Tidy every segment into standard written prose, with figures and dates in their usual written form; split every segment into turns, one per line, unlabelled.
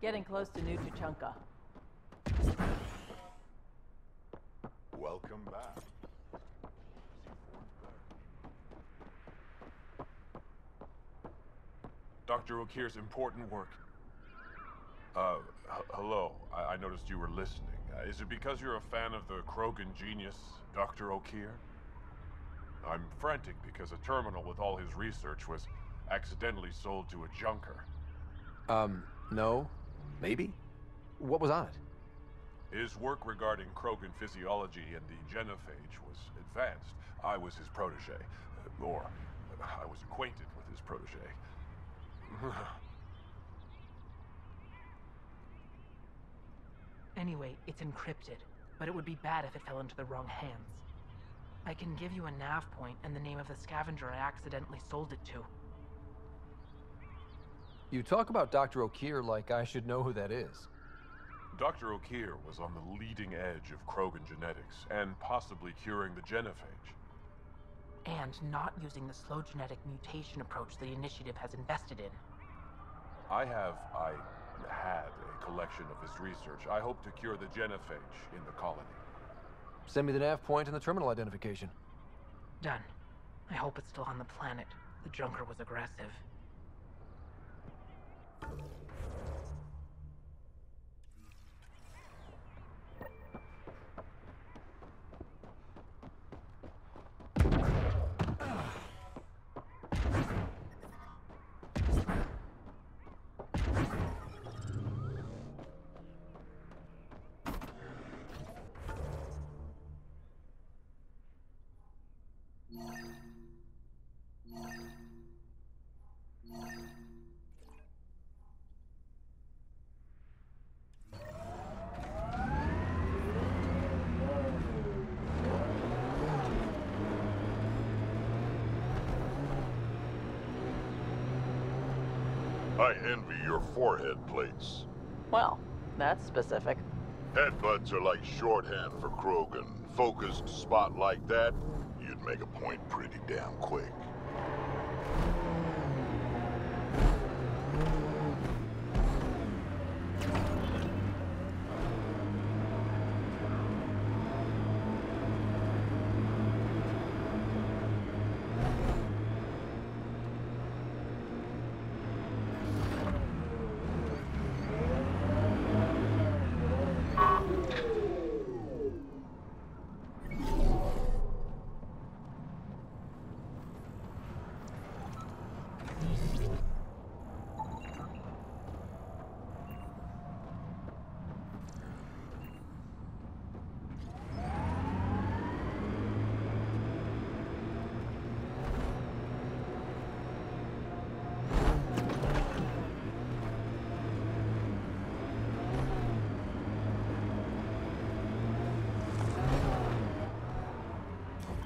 Getting close to New Tuchanka.
Welcome back. Dr. Okir's important work. Hello. I noticed you were listening. Is it because you're a fan of the Krogan genius, Dr. Okir? I'm frantic because a terminal with all his research was accidentally sold to a junker.
No. Maybe? What was on it?
His work regarding Krogan physiology and the genophage was advanced. I was his protege. Or, I was acquainted with his protege.
Anyway, it's encrypted, but it would be bad if it fell into the wrong hands. I can give you a nav point and the name of the scavenger I accidentally sold it to.
You talk about Dr. Okir like I should know who that is.
Dr. Okir was on the leading edge of Krogan genetics, and possibly curing the genophage.
And not using the slow genetic mutation approach the Initiative has invested in.
I had a collection of his research. I hope to cure the genophage in the colony.
Send me the nav point and the terminal identification.
Done. I hope it's still on the planet. The junker was aggressive.
I envy your forehead plates.
Well, that's specific.
Headbutts are like shorthand for Krogan. Focused spot like that, you'd make a point pretty damn quick.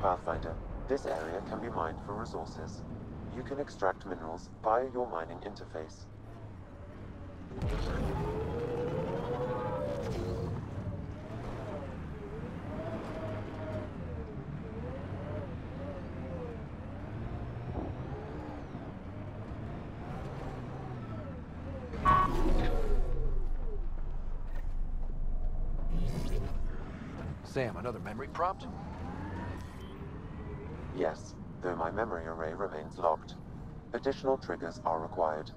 Pathfinder, this area can be mined for resources. You can extract minerals via your mining interface.
Sam, another memory prompt?
Yes, though my memory array remains locked. Additional triggers are required.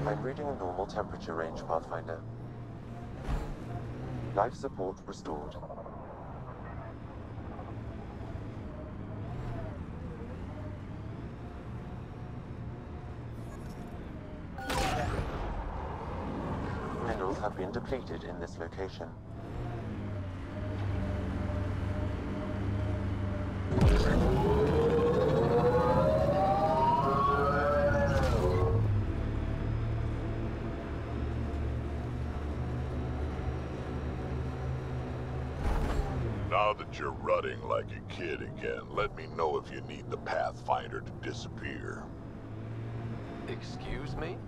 I'm reading a normal temperature range, Pathfinder. Life support restored. Minerals have been depleted in this location.
Now that you're rutting like a kid again, let me know if you need the Pathfinder to disappear.
Excuse me?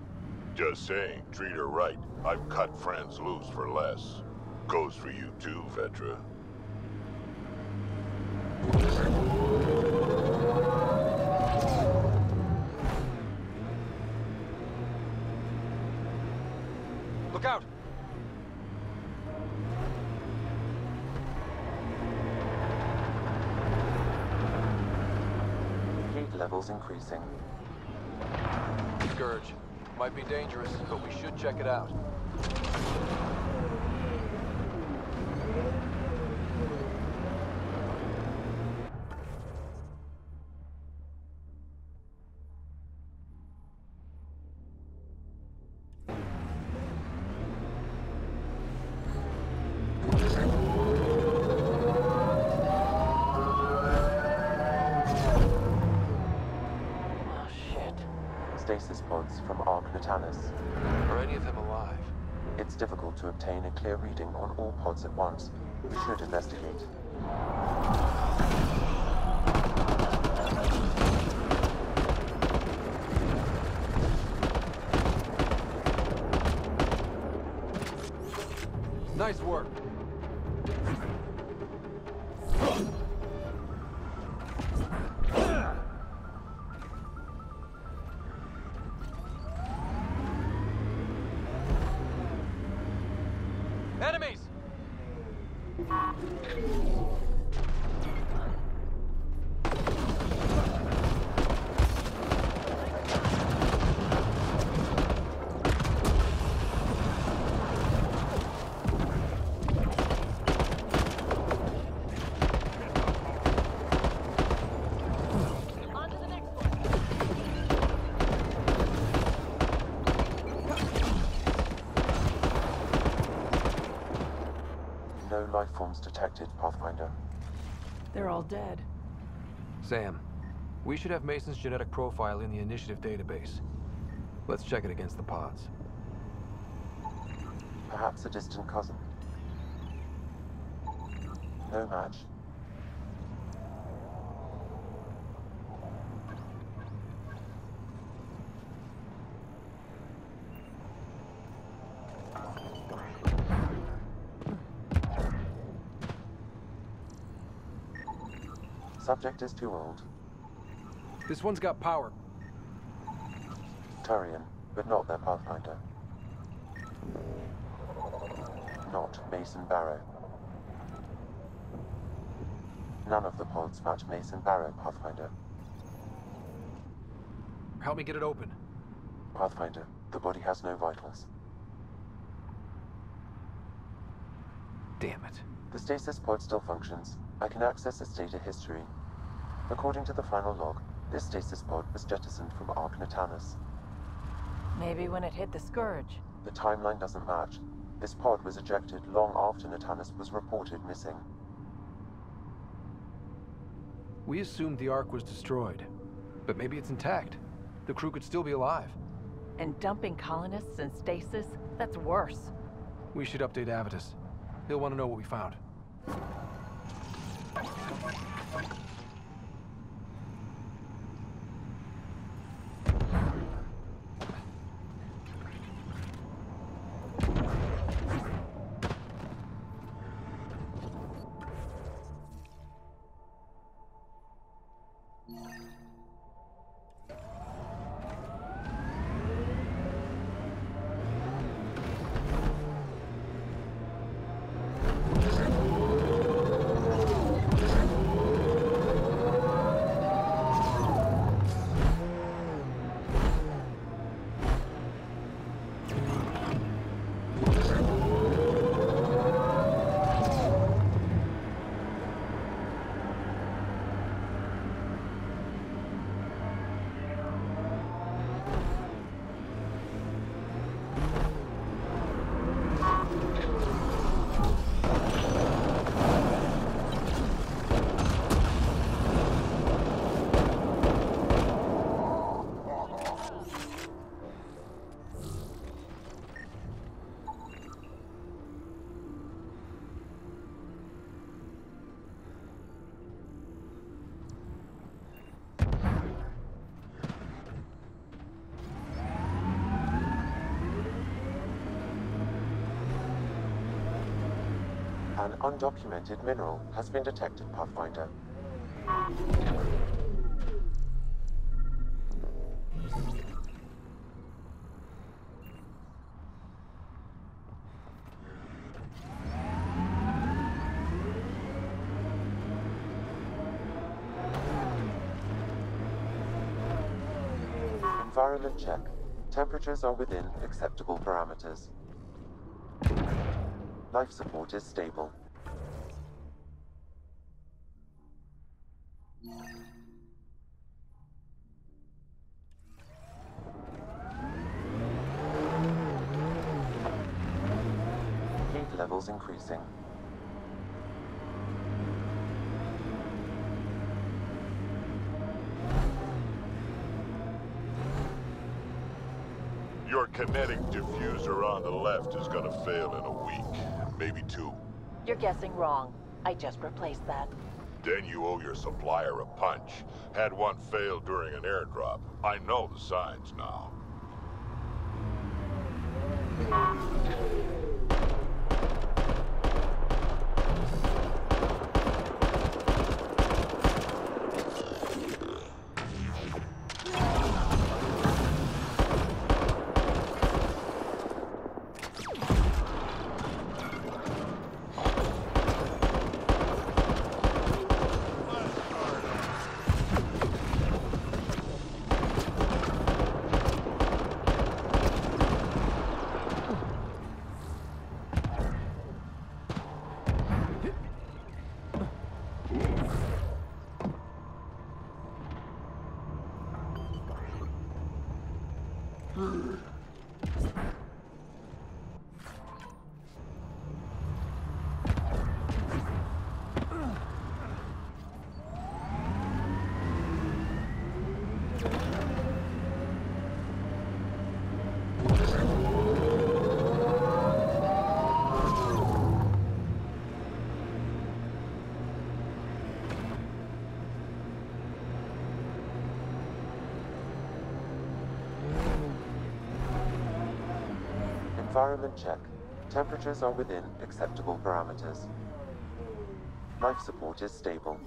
Just saying, treat her right. I've cut friends loose for less. Goes for you too, Vetra.
Look out!
Heat levels increasing.
Scourge. Might be dangerous, but we should check it out.
Oh, shit.
Stasis pods from Ark Natalis.
Are any of them alive?
It's difficult to obtain a clear reading on all pods at once. We should investigate.
Nice work. Enemies!
No life forms detected, Pathfinder.
They're all dead.
Sam, we should have Mason's genetic profile in the initiative database. Let's check it against the pods.
Perhaps a distant cousin. No match. Subject is too old.
This one's got power.
Turian, but not their Pathfinder. Not Mason Barrow. None of the pods match Mason Barrow, Pathfinder.
Help me get it open.
Pathfinder, the body has no vitals.
Damn it.
The stasis pod still functions. I can access its data history. According to the final log, this stasis pod was jettisoned from Ark Natalis.
Maybe when it hit the Scourge.
The timeline doesn't match. This pod was ejected long after Natalis was reported missing.
We assumed the Ark was destroyed, but maybe it's intact. The crew could still be alive.
And dumping colonists in stasis? That's worse.
We should update Avitus. He'll want to know what we found.
An undocumented mineral has been detected, Pathfinder. Environment check. Temperatures are within acceptable parameters. Life support is stable. Heat levels increasing.
Your kinetic diffuser on the left is gonna fail in a week, maybe 2.
You're guessing wrong. I just replaced that.
Then you owe your supplier a punch. Had one fail during an airdrop. I know the signs now.
Environment check. Temperatures are within acceptable parameters. Life support is stable.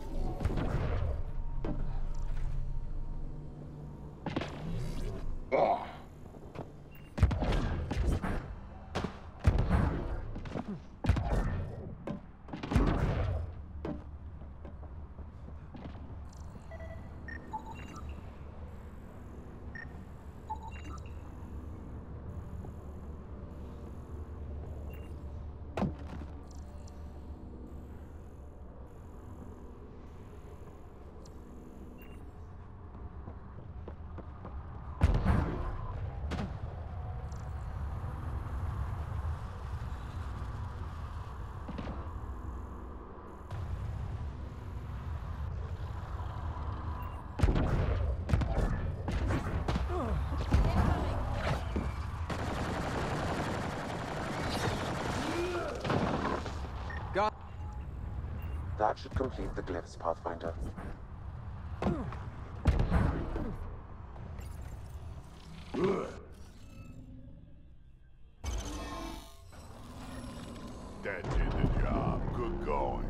That should complete the glyphs, Pathfinder.
That did the job. Good going.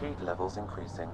Heat levels increasing.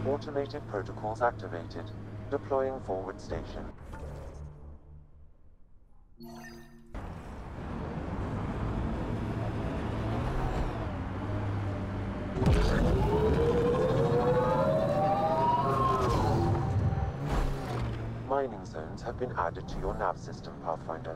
Automated protocols activated. Deploying forward station. mining zones have been added to your nav system, Pathfinder.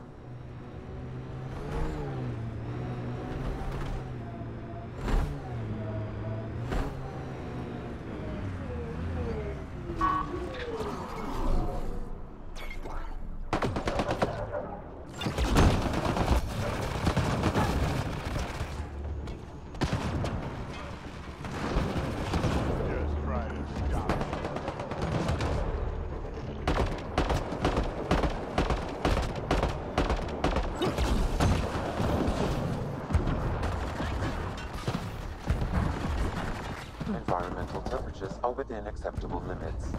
Environmental temperatures are within acceptable limits.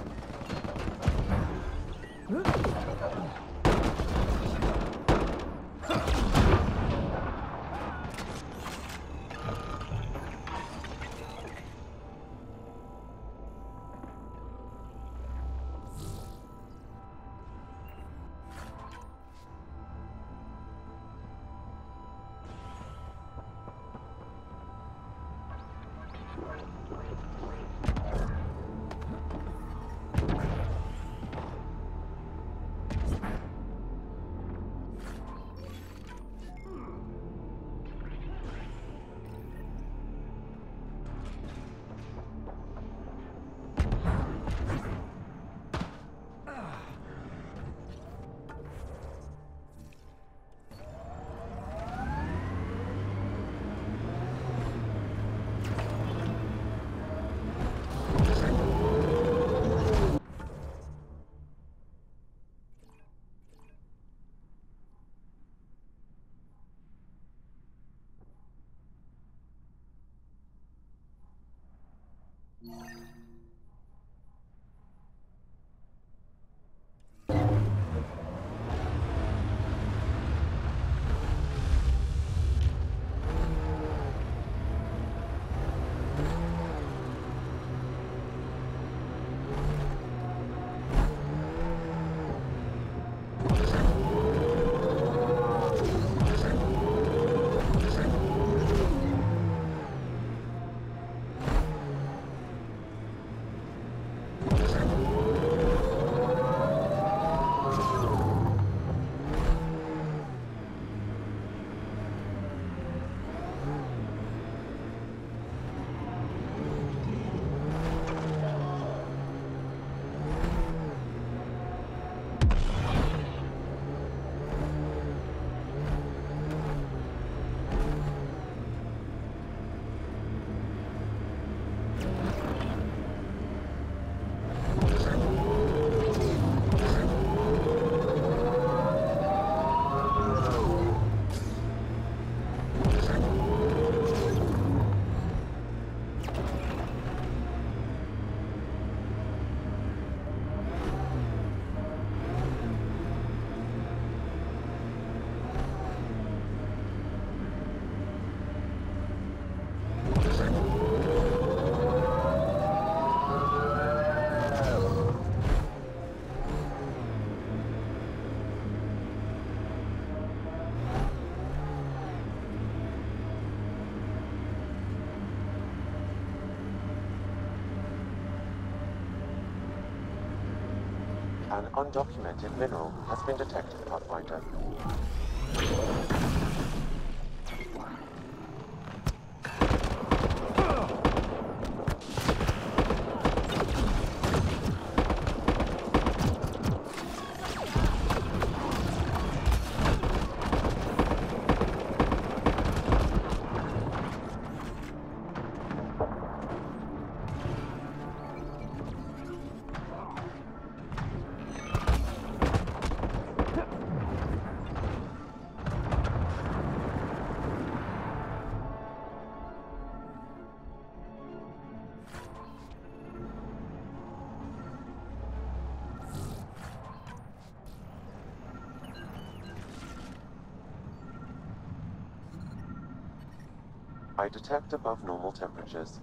An undocumented mineral has been detected, Pathfinder. I detect above normal temperatures.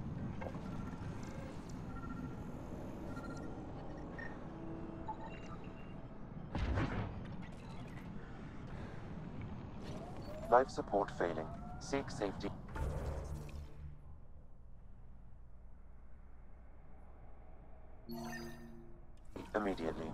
Life support failing. Seek safety. Immediately.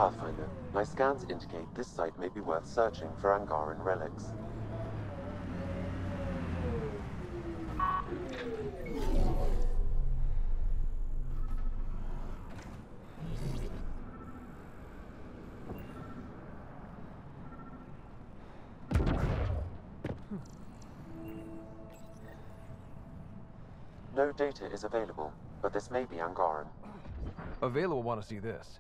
Pathfinder. My scans indicate this site may be worth searching for Angaran relics. No data is available, but this may be Angaran.
Avela will want to see this.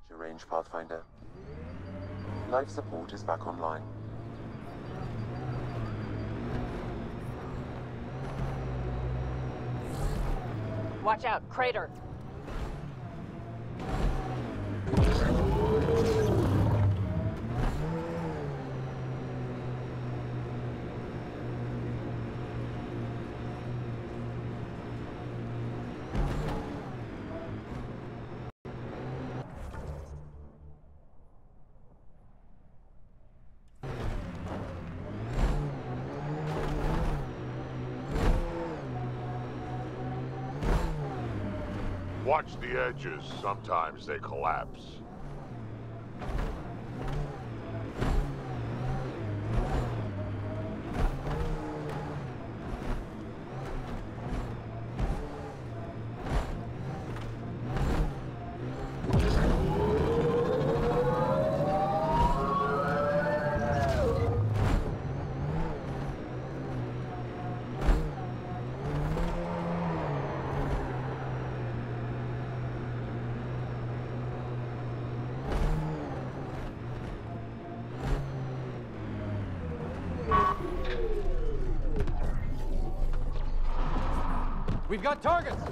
Temperature range, Pathfinder. Life support is back online.
Watch out, crater!
Watch the edges. Sometimes they collapse.
We've got targets!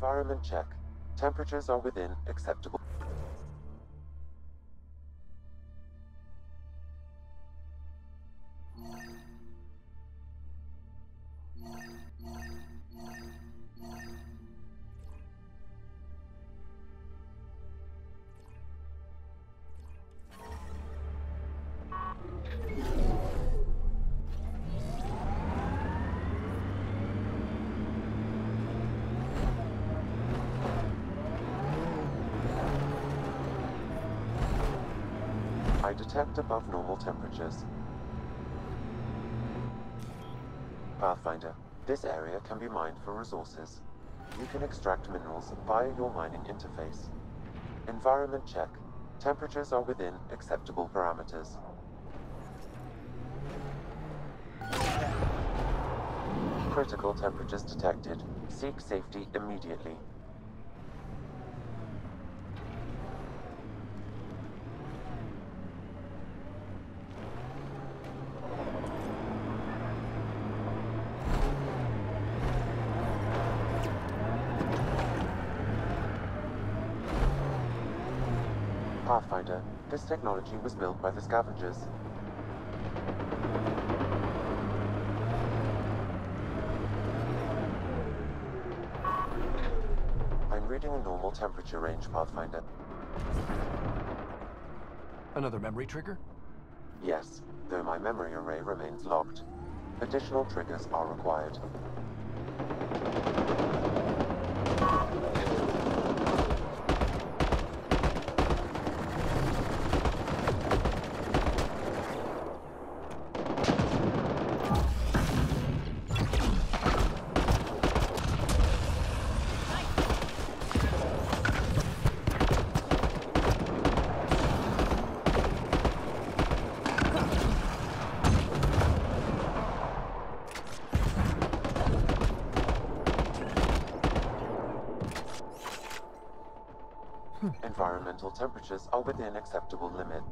Environment check. Temperatures are within acceptable. detect above normal temperatures. Pathfinder, this area can be mined for resources. You can extract minerals via your mining interface. Environment check. Temperatures are within acceptable parameters. Critical temperatures detected. Seek safety immediately. Pathfinder, this technology was built by the scavengers. I'm reading a normal temperature range, Pathfinder.
Another memory trigger?
Yes, though my memory array remains locked. Additional triggers are required. Environmental temperatures are within acceptable limit.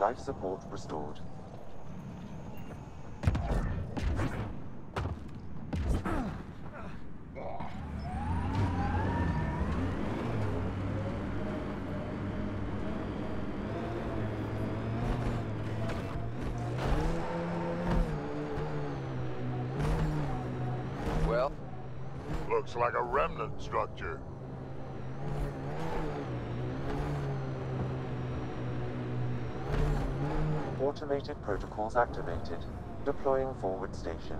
Life support restored.
Well,
Looks like a remnant structure.
Automated protocols activated. Deploying forward station.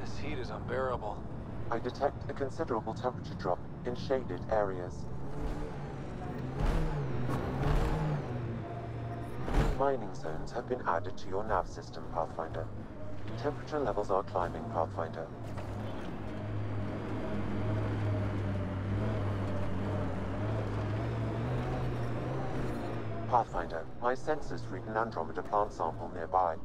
this heat is unbearable.
I detect a considerable temperature drop in shaded areas. Mining zones have been added to your nav system, Pathfinder. Temperature levels are climbing, Pathfinder. Pathfinder, my sensors read an Andromeda plant sample nearby.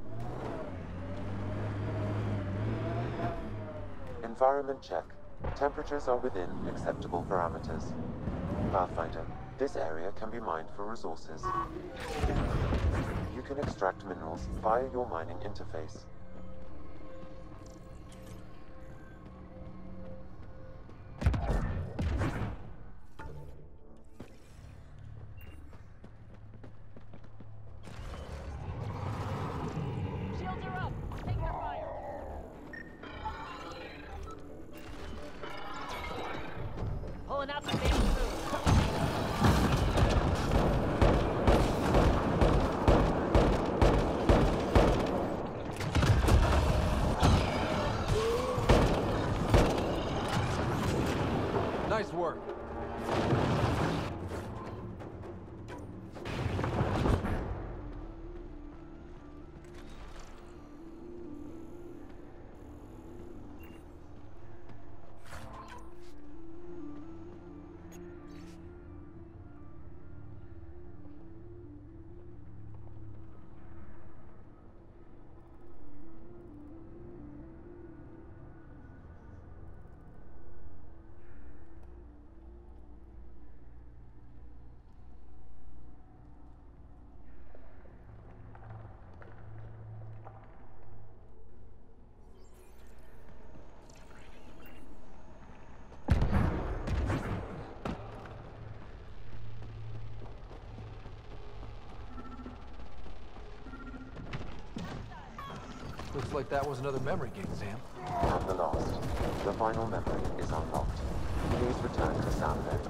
Environment check. Temperatures are within acceptable parameters. Pathfinder, this area can be mined for resources. You can extract minerals via your mining interface.
pulling out the damn food.
Nice work. Looks like that was another memory gate, Sam.
At the last, the final memory is unlocked. Please return to Soundnet.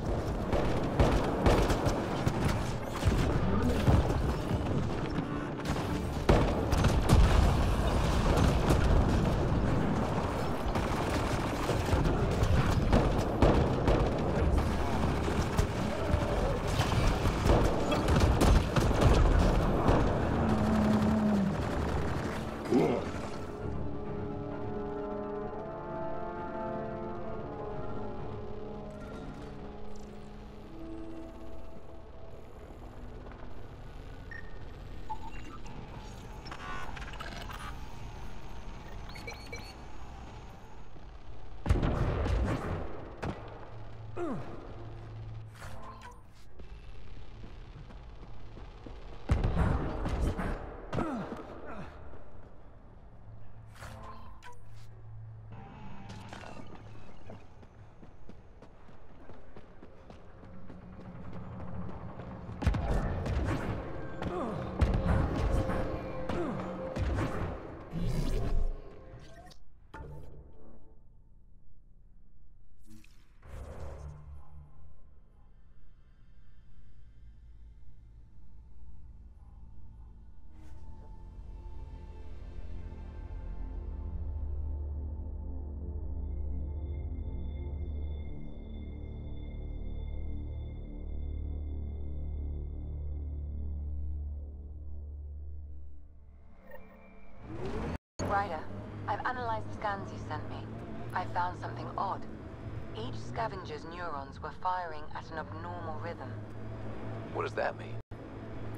Ryder, I've analyzed the scans you sent me. I found something odd. Each scavenger's neurons were firing at an abnormal rhythm.
What does that mean?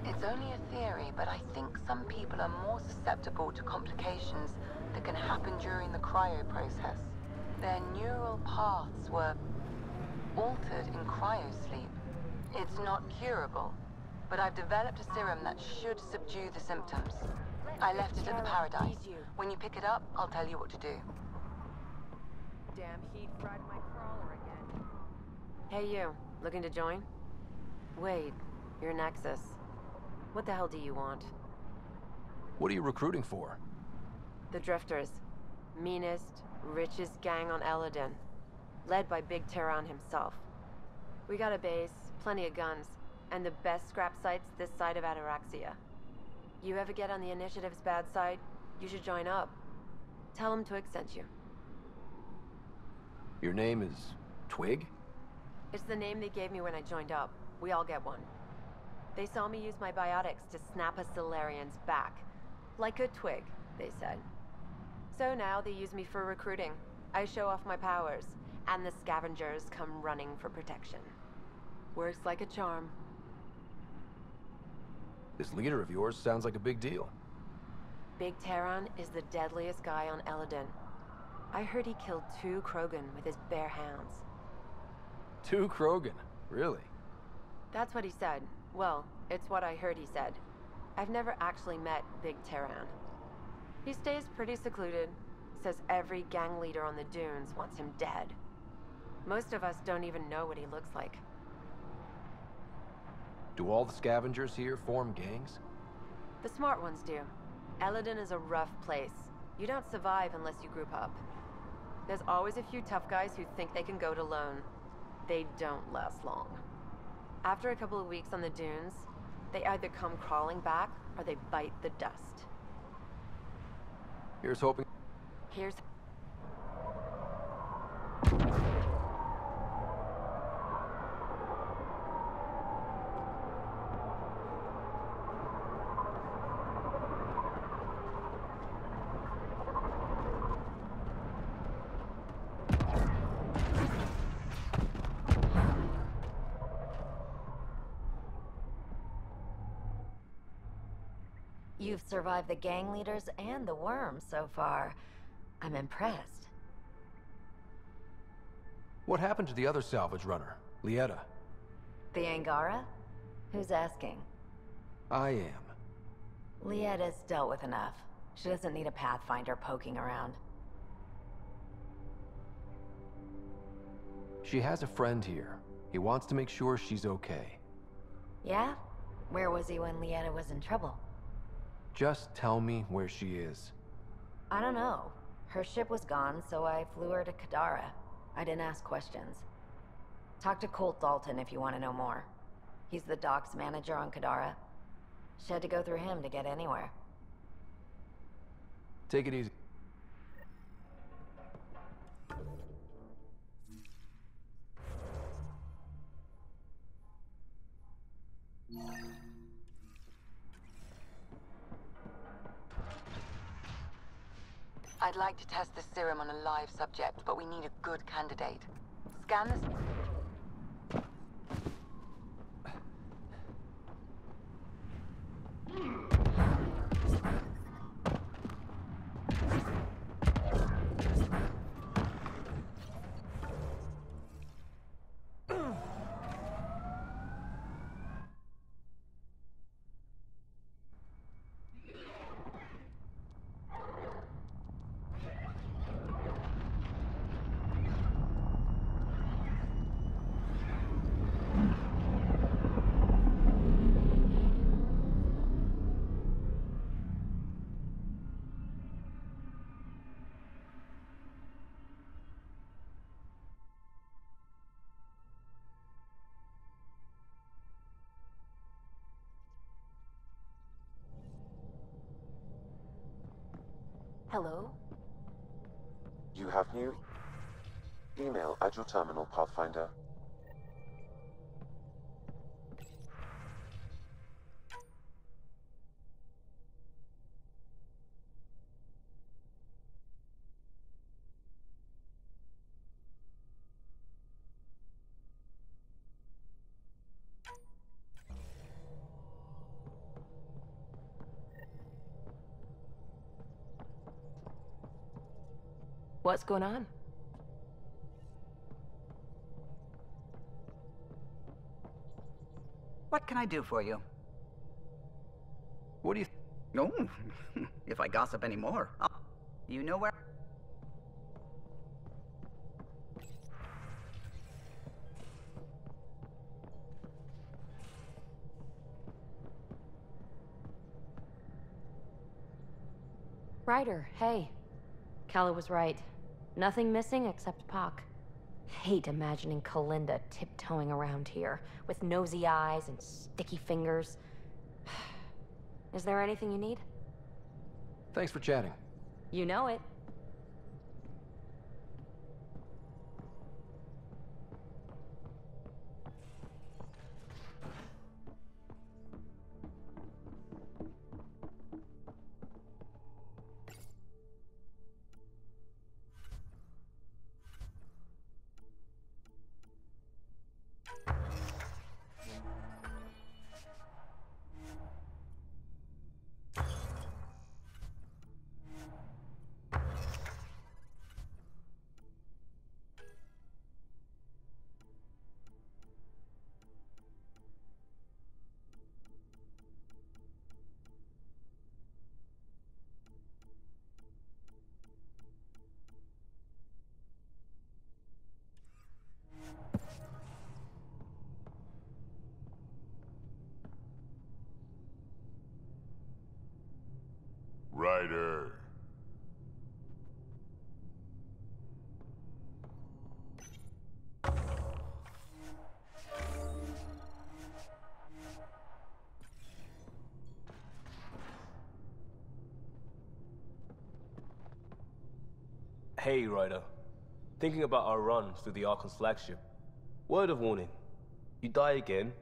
It's only a theory, but I think some people are more susceptible to complications that can happen during the cryo process. Their neural paths were altered in cryosleep. It's not curable, but I've developed a serum that should subdue the symptoms. I left it at the Paradise. When you pick it up, I'll tell you what to do.
Damn heat fried my crawler again.
Hey you, looking to join? Wait, you're Nexus. What the hell do you want?
What are you recruiting for?
The Drifters. Meanest, richest gang on Elaaden. Led by Big Terran himself. We got a base, plenty of guns, and the best scrap sites this side of Ataraxia. You ever get on the Initiative's bad side, you should join up. Tell them Twig sent you.
Your name is Twig?
It's the name they gave me when I joined up. We all get one. They saw me use my biotics to snap a Solarian's back. Like a twig, they said. So now they use me for recruiting. I show off my powers, and the scavengers come running for protection. Works like a charm.
This leader of yours sounds like a big deal.
Big Terran is the deadliest guy on Elaaden. I heard he killed 2 Krogan with his bare hands.
2 Krogan? Really?
That's what he said. Well, it's what I heard he said. I've never actually met Big Terran. He stays pretty secluded. Says every gang leader on the dunes wants him dead. Most of us don't even know what he looks like.
Do all the scavengers here form gangs?
The smart ones do. Elaaden is a rough place. You don't survive unless you group up. There's always a few tough guys who think they can go it alone. They don't last long. After a couple of weeks on the dunes, they either come crawling back or they bite the dust.
Here's hoping.
Here's...
You've survived the gang leaders and the worms so far. I'm impressed.
What happened to the other salvage runner, Lieta?
The Angara? Who's asking?
I am.
Lieta's dealt with enough. She doesn't need a pathfinder poking around.
She has a friend here. He wants to make sure she's okay.
Yeah? Where was he when Lieta was in trouble?
Just tell me where she is.
I don't know. Her ship was gone, so I flew her to Kadara. I didn't ask questions. Talk to Colt Dalton if you want to know more. He's the docks manager on Kadara. She had to go through him to get anywhere.
Take it easy.
I'd like to test the serum on a live subject, but we need a good candidate. Scan this...
Hello?
You have new email at your terminal, Pathfinder.
What's going on?
What can I do for you?
What do you...
No, if I gossip anymore, you know where...
Ryder, hey. Calla was right. Nothing missing except Pock. Hate imagining Kalinda tiptoeing around here, with nosy eyes and sticky fingers. Is there anything you need?
Thanks for chatting.
You know it.
Hey, Ryder. Thinking about our run through the Archon's flagship. Word of warning. You die again,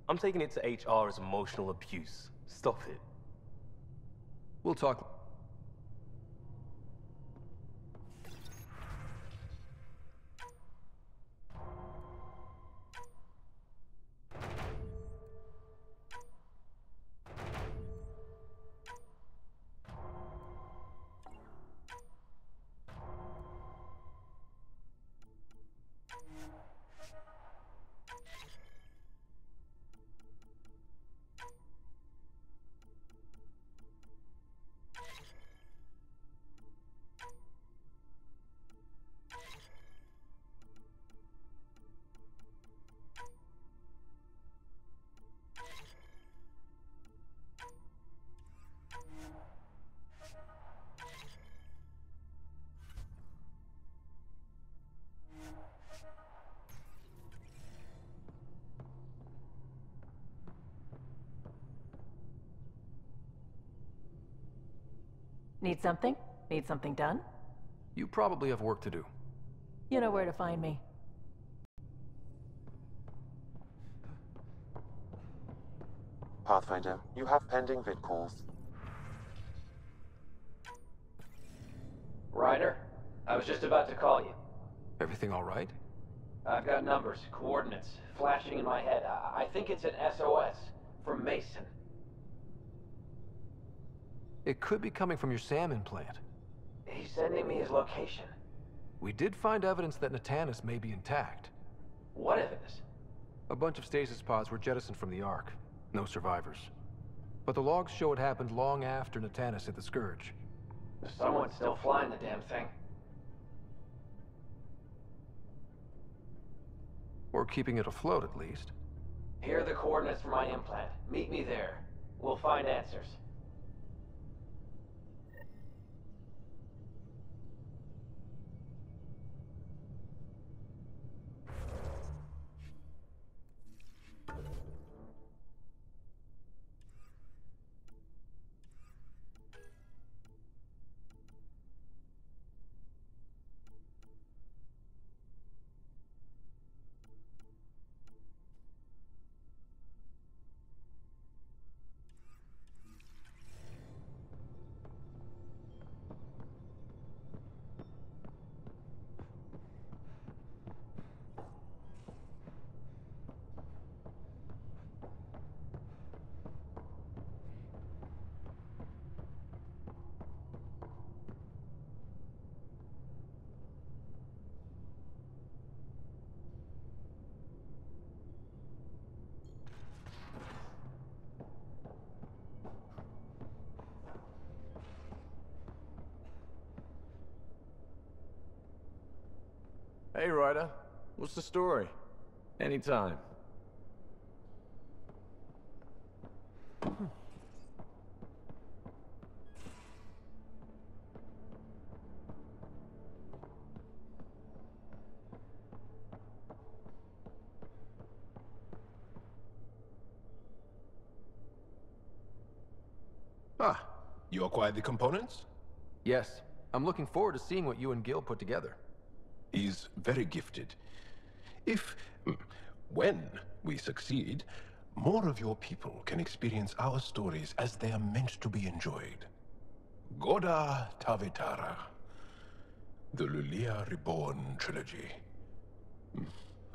I'm taking it to HR as emotional abuse. Stop it.
We'll talk.
Need something? Need something done?
You probably have work to do.
You know where to find me.
Pathfinder, you have pending vid calls.
Ryder, I was just about to call you.
Everything all right?
I've got numbers, coordinates, flashing in my head. I think it's an SOS from Mason.
It could be coming from your SAM implant.
He's sending me his location.
We did find evidence that Natanis may be intact.
What evidence?
A bunch of stasis pods were jettisoned from the Ark. No survivors. But the logs show it happened long after Natanis hit the Scourge.
Someone's still flying the damn thing.
Or keeping it afloat, at least.
Here are the coordinates for my implant. Meet me there. We'll find answers.
Hey, Ryder. What's the story? Anytime.
Ah, you acquired the components?
Yes. I'm looking forward to seeing what you and Gil put together.
He's very gifted. If, when we succeed, more of your people can experience our stories as they are meant to be enjoyed. Goda Tavitara. The Lulia Reborn trilogy.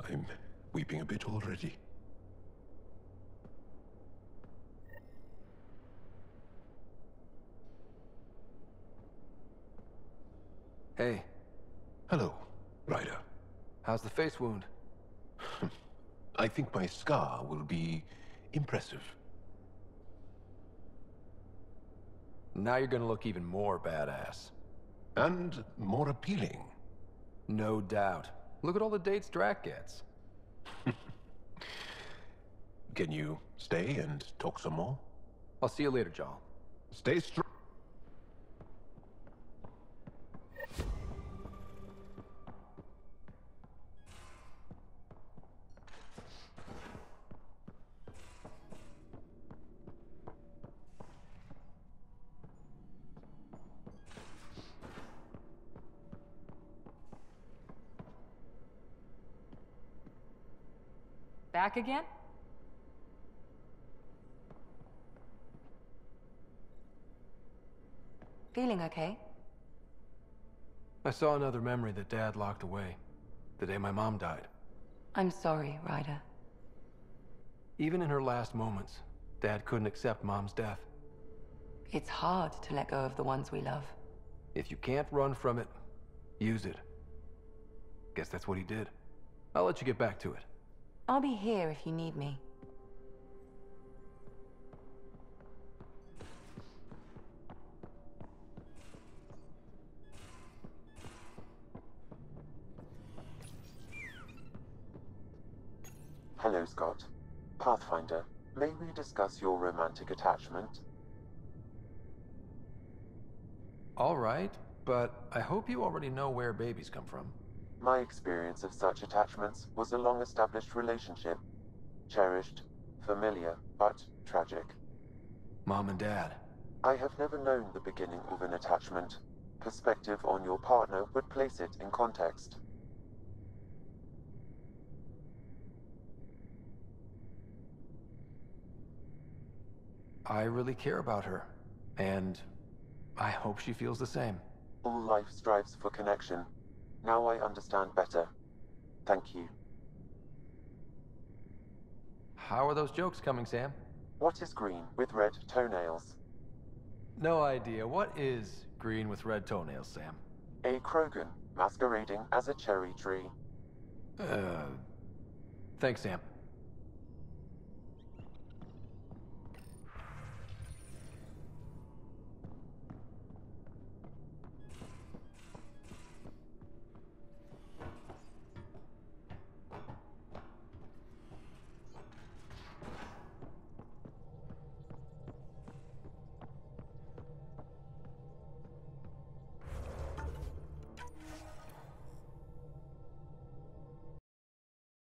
I'm weeping a bit already.
Hey.
Hello, Ryder.
How's the face wound?
I think my scar will be impressive.
Now you're gonna look even more badass.
And more appealing.
No doubt. Look at all the dates Drac gets.
Can you stay and talk some more?
I'll see you later, Jarl.
Stay strong.
Back again?
Feeling okay?
I saw another memory that Dad locked away. The day my mom died.
I'm sorry, Ryder.
Even in her last moments, Dad couldn't accept Mom's death.
It's hard to let go of the ones we love.
If you can't run from it, use it. Guess that's what he did. I'll let you get back to it.
I'll be here if you need me.
Hello, Scott. Pathfinder, may we discuss your romantic attachment?
All right, but I hope you already know where babies come from.
My experience of such attachments was a long-established relationship. Cherished, familiar, but tragic.
Mom and Dad.
I have never known the beginning of an attachment. Perspective on your partner would place it in context.
I really care about her, and I hope she feels the same.
All life strives for connection. Now I understand better. Thank you.
How are those jokes coming, Sam?
What is green with red toenails?
No idea. What is green with red toenails, Sam?
A Krogan, masquerading as a cherry tree.
Thanks, Sam.